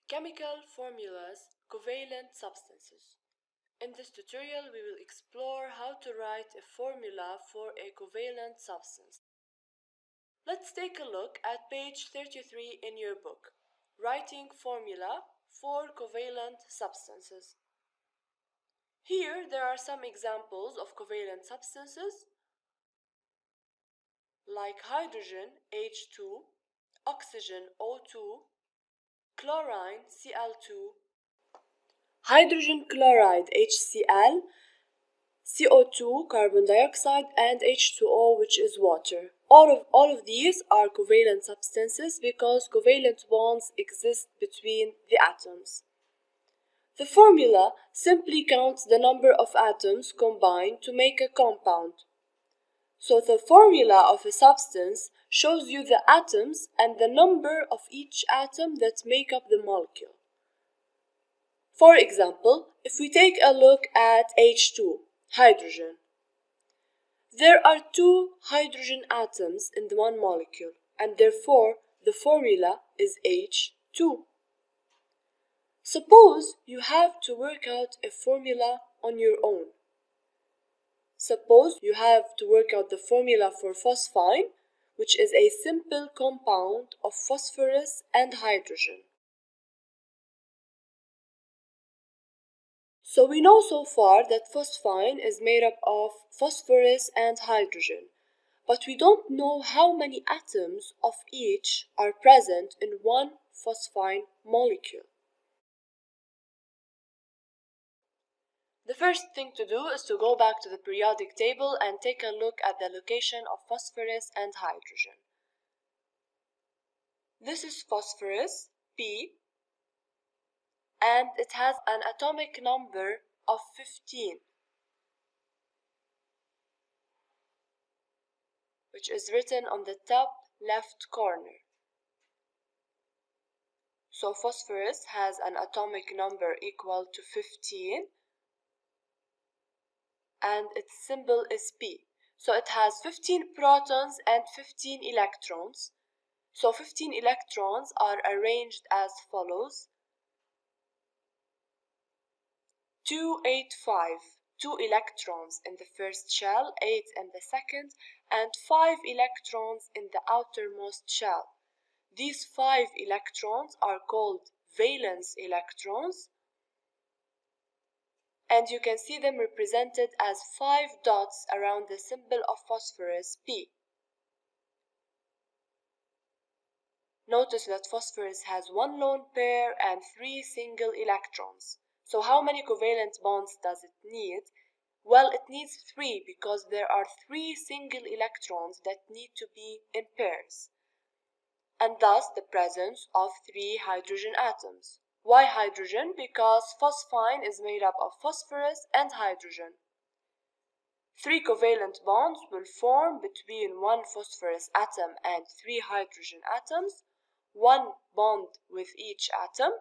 Chemical formulas, covalent substances. In this tutorial, we will explore how to write a formula for a covalent substance. Let's take a look at page 33 in your book, Writing Formula for Covalent Substances. Here, there are some examples of covalent substances like hydrogen H2, oxygen O2, chlorine Cl2, hydrogen chloride HCl, CO2 carbon dioxide, and H2O, which is water. All of these are covalent substances because covalent bonds exist between the atoms. The formula simply counts the number of atoms combined to make a compound. So the formula of a substance shows you the atoms and the number of each atom that make up the molecule. For example, if we take a look at H2, hydrogen, there are 2 hydrogen atoms in the one molecule, and therefore the formula is H2. Suppose you have to work out a formula on your own. Suppose you have to work out the formula for phosphine, which is a simple compound of phosphorus and hydrogen. So we know so far that phosphine is made up of phosphorus and hydrogen, but we don't know how many atoms of each are present in one phosphine molecule. The first thing to do is to go back to the periodic table and take a look at the location of phosphorus and hydrogen. This is phosphorus, P, and it has an atomic number of 15, which is written on the top left corner. So phosphorus has an atomic number equal to 15, and its symbol is P. So it has 15 protons and 15 electrons. So 15 electrons are arranged as follows: 2, 8, 5. 2 electrons in the first shell, 8 in the second, and 5 electrons in the outermost shell. These 5 electrons are called valence electrons, and you can see them represented as 5 dots around the symbol of phosphorus, P. Notice that phosphorus has 1 lone pair and 3 single electrons. So how many covalent bonds does it need? Well, it needs 3 because there are 3 single electrons that need to be in pairs, and thus the presence of 3 hydrogen atoms. Why hydrogen? Because phosphine is made up of phosphorus and hydrogen. 3 covalent bonds will form between 1 phosphorus atom and 3 hydrogen atoms, 1 bond with each atom.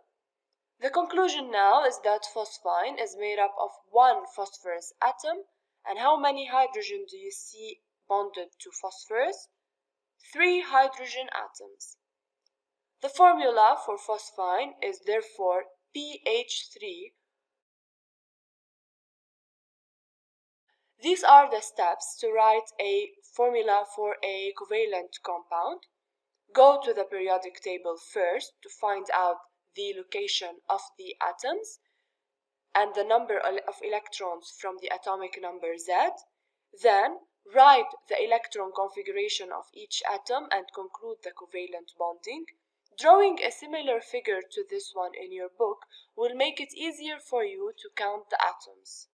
The conclusion now is that phosphine is made up of 1 phosphorus atom, and how many hydrogen do you see bonded to phosphorus? 3 hydrogen atoms. The formula for phosphine is therefore pH3. These are the steps to write a formula for a covalent compound. Go to the periodic table first to find out the location of the atoms and the number of electrons from the atomic number Z. Then write the electron configuration of each atom and conclude the covalent bonding. Drawing a similar figure to this one in your book will make it easier for you to count the atoms.